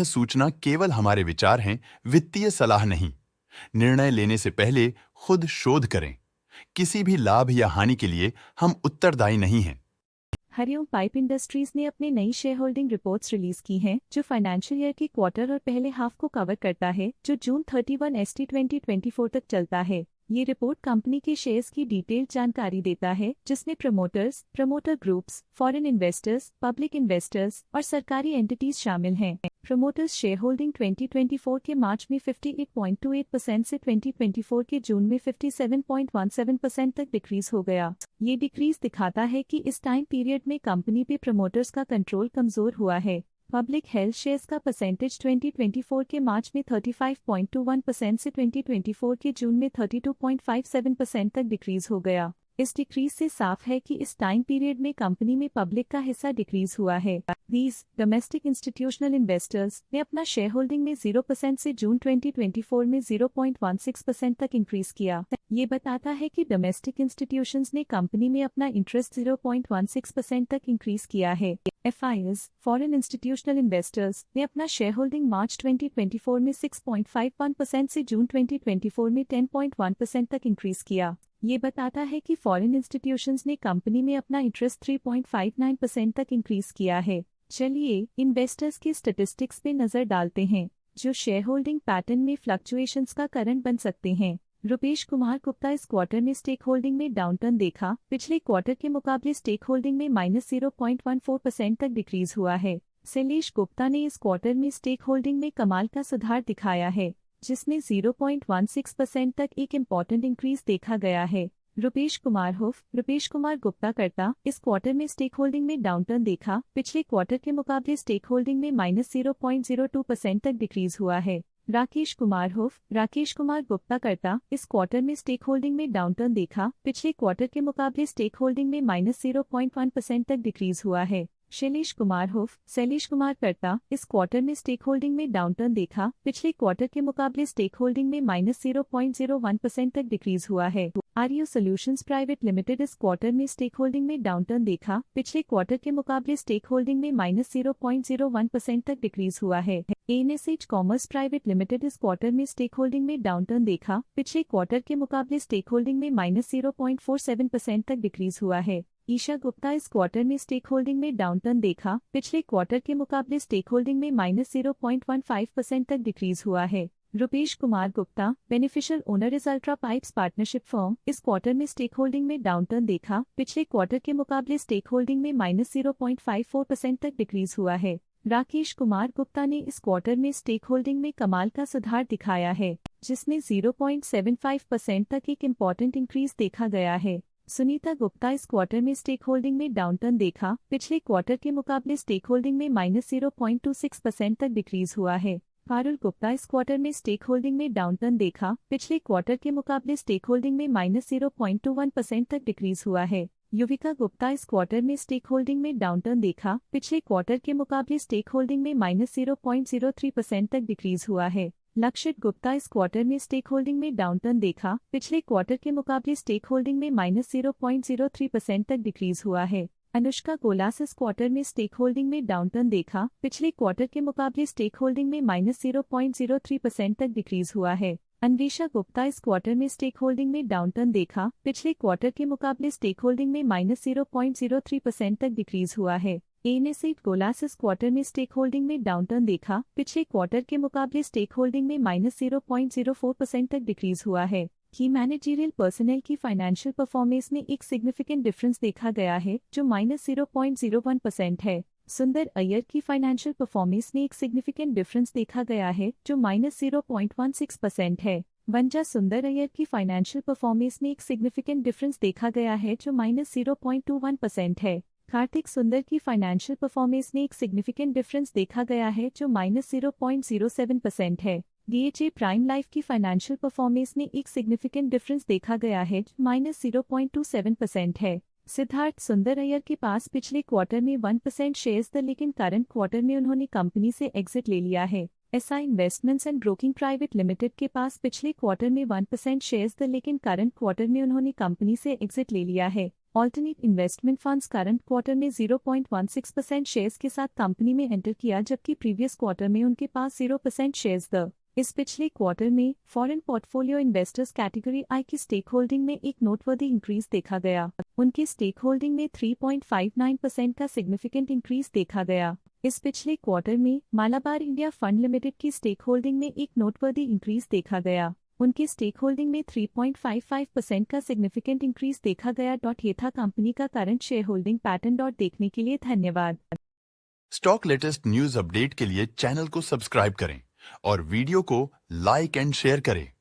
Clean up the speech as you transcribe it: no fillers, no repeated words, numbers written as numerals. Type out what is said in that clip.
सूचना केवल हमारे विचार हैं, वित्तीय सलाह नहीं। निर्णय लेने से पहले खुद शोध करें। किसी भी लाभ या हानि के लिए हम उत्तरदायी नहीं हैं। हरिओम पाइप इंडस्ट्रीज ने अपने नई शेयर होल्डिंग रिपोर्ट्स रिलीज की हैं, जो फाइनेंशियल ईयर के क्वार्टर और पहले हाफ को कवर करता है, जो जून 31 ST 2024 तक चलता है। ये रिपोर्ट कंपनी के शेयर्स की डिटेल्ड जानकारी देता है, जिसमें promoters, promoter groups, foreign investors, public investors और सरकारी एंटिटीज शामिल हैं। प्रमोटर्स शेयर होल्डिंग 2024 के मार्च में 58.28% से 2024 के जून में 57.17% तक डिक्रीज हो गया। ये डिक्रीज दिखाता है कि इस टाइम पीरियड में कंपनी पे प्रमोटर्स का कंट्रोल कमजोर हुआ है। पब्लिक हेल्थ शेयर्स का परसेंटेज 2024 के मार्च में 35.21% से 2024 के जून में 32.57% तक डिक्रीज हो गया। इस डिक्रीज से साफ है कि इस टाइम पीरियड में कंपनी में पब्लिक का हिस्सा डिक्रीज हुआ है। दीज डोमेस्टिक इंस्टीट्यूशनल इन्वेस्टर्स ने अपना शेयर होल्डिंग में 0% से जून 2024 में 0.16% तक इंक्रीज किया। ये बताता है कि डोमेस्टिक इंस्टीट्यूशंस ने कंपनी में अपना इंटरेस्ट 0.16% तक इंक्रीज किया है। FIs फॉरेन इंस्टीट्यूशनल इन्वेस्टर्स ने अपना शेयर होल्डिंग मार्च 2024 में 6.51% से जून 2024 में 10.1% तक इंक्रीज किया। ये बताता है कि फॉरेन इंस्टीट्यूशंस ने कंपनी में अपना इंटरेस्ट 3.59% तक इंक्रीज किया है। चलिए इन्वेस्टर्स के स्टैटिस्टिक्स पे नजर डालते हैं, जो शेयर होल्डिंग पैटर्न में फ्लक्चुएशंस का कारण बन सकते हैं। रुपेश कुमार गुप्ता इस क्वार्टर में स्टेक होल्डिंग में डाउनटर्न देखा। पिछले क्वार्टर के मुकाबले स्टेक होल्डिंग में -0.14% तक डिक्रीज हुआ है। शैलेश गुप्ता ने इस क्वार्टर में स्टेक होल्डिंग में कमाल का सुधार दिखाया है, जिसमें 0.16% तक एक इम्पॉर्टेंट इंक्रीज देखा गया है। रुपेश कुमार गुप्ता करता इस क्वार्टर में स्टेक होल्डिंग में डाउनटर्न देखा। पिछले क्वार्टर के मुकाबले स्टेक होल्डिंग में -0.02% तक डिक्रीज हुआ है। राकेश कुमार गुप्ता करता इस क्वार्टर में स्टेक होल्डिंग में डाउनटर्न देखा। पिछले क्वार्टर के मुकाबले स्टेक होल्डिंग में -0.1% तक डिक्रीज हुआ है। शैलेश कुमार करता इस क्वार्टर में स्टेक होल्डिंग में डाउनटर्न देखा। पिछले क्वार्टर के मुकाबले स्टेक होल्डिंग में -0.01% तक डिक्रीज हुआ है। आर्यो सॉल्यूशंस प्राइवेट लिमिटेड इस क्वार्टर में स्टेक होल्डिंग में डाउनटर्न देखा। पिछले क्वार्टर के मुकाबले स्टेक होल्डिंग में -0.01% तक डिक्रीज हुआ है। ANSH कॉमर्स प्राइवेट लिमिटेड इस क्वार्टर में स्टेक होल्डिंग में डाउनटर्न देखा। पिछले क्वार्टर के मुकाबले स्टेक होल्डिंग में -0.47% तक डिक्रीज हुआ है। ईशा गुप्ता इस क्वार्टर में स्टेक होल्डिंग में डाउनटर्न देखा। पिछले क्वार्टर के मुकाबले स्टेक होल्डिंग में -0.15% तक डिक्रीज हुआ है। Rupesh Kumar Gupta beneficial owner is ultra pipes partnership firm इस क्वार्टर में स्टेक होल्डिंग में डाउनटर्न देखा। पिछले क्वार्टर के मुकाबले स्टेक होल्डिंग में -0.54% तक डिक्रीज हुआ है। राकेश कुमार गुप्ता ने इस क्वार्टर में स्टेक होल्डिंग में कमाल का सुधार दिखाया है, जिसमें 0.75% तक एक इम्पॉर्टेंट इंक्रीज देखा गया है। सुनीता गुप्ता इस क्वार्टर में स्टेक होल्डिंग में डाउनटर्न देखा। पिछले क्वार्टर के मुकाबले स्टेक होल्डिंग में -0.26% तक डिक्रीज हुआ है। पारुल गुप्ता इस क्वार्टर में स्टेक होल्डिंग में डाउनटर्न देखा। पिछले क्वार्टर के मुकाबले स्टेक होल्डिंग में -0.21% तक डिक्रीज हुआ है। युविका गुप्ता इस क्वार्टर में स्टेक होल्डिंग में डाउनटर्न देखा। पिछले क्वार्टर के मुकाबले स्टेक होल्डिंग में -0.03% तक डिक्रीज हुआ है। लक्षित गुप्ता इस क्वार्टर में स्टेक होल्डिंग में डाउनटर्न देखा। पिछले क्वार्टर के मुकाबले स्टेक होल्डिंग में -0.03% तक डिक्रीज हुआ है। अनुष्का गोलास इस क्वार्टर में स्टेक होल्डिंग में डाउनटर्न देखा। पिछले क्वार्टर के मुकाबले स्टेक होल्डिंग में -0.03% तक डिक्रीज हुआ है। अन्वेषा गुप्ता इस क्वार्टर में स्टेक होल्डिंग में डाउनटर्न देखा। पिछले क्वार्टर के मुकाबले स्टेक होल्डिंग में -0.03% तक डिक्रीज हुआ है। ANSH गोलास इस क्वार्टर में स्टेक होल्डिंग में डाउनटर्न देखा। पिछले क्वार्टर के मुकाबले स्टेक होल्डिंग में -0.04% तक डिक्रीज हुआ है। की मैनेजरियल पर्सनल की फाइनेंशियल परफॉर्मेंस में एक सिग्निफिकेंट डिफरेंस देखा गया है, जो -0.01% है। सुंदर अय्यर की फाइनेंशियल परफॉर्मेंस में एक सिग्निफिकेंट डिफरेंस देखा गया है, जो -0.16% है। वंजा सुंदर अय्यर की फाइनेंशियल परफॉर्मेंस में एक सिग्निफिकेंट डिफरेंस देखा गया है, जो -0.21% है। कार्तिक सुंदर की फाइनेंशियल परफॉर्मेंस में एक सिग्निफिकेंट डिफरेंस देखा गया है, जो -0.07% है। DHA प्राइम लाइफ की फाइनेंशियल परफॉर्मेंस में एक सिग्निफिकेंट डिफरेंस देखा गया है, जो -0.27% है। सिद्धार्थ सुंदर अय्यर के पास पिछले क्वार्टर में 1% शेयर्स थे, लेकिन करंट क्वार्टर में उन्होंने कंपनी से एग्जिट ले लिया है। SI investments and broking private limited के पास पिछले क्वार्टर में 1% शेयर्स थे, लेकिन करंट क्वार्टर में उन्होंने कंपनी से एग्जिट ले लिया है। Alternate investment funds current quarter में 0.16% शेयर्स के साथ कंपनी में एंटर किया, जबकि प्रीवियस क्वार्टर में उनके पास 0% शेयर्स द इस पिछले क्वार्टर में फॉरेन पोर्टफोलियो इन्वेस्टर्स कैटेगरी आई की स्टेक होल्डिंग में एक नोटवर्दी इंक्रीज देखा गया। उनके स्टेक होल्डिंग में 3.59% का सिग्निफिकेंट इंक्रीज देखा गया। इस पिछले क्वार्टर में मालाबार इंडिया फंड लिमिटेड की स्टेक होल्डिंग में एक नोटवर्दी इंक्रीज देखा गया। उनके स्टेक होल्डिंग में 3.55% का सिग्निफिकेंट इंक्रीज देखा गया। ये था कंपनी का करंट शेयर होल्डिंग पैटर्न। देखने के लिए धन्यवाद। स्टॉक लेटेस्ट न्यूज अपडेट के लिए चैनल को सब्सक्राइब करें और वीडियो को लाइक एंड शेयर करें।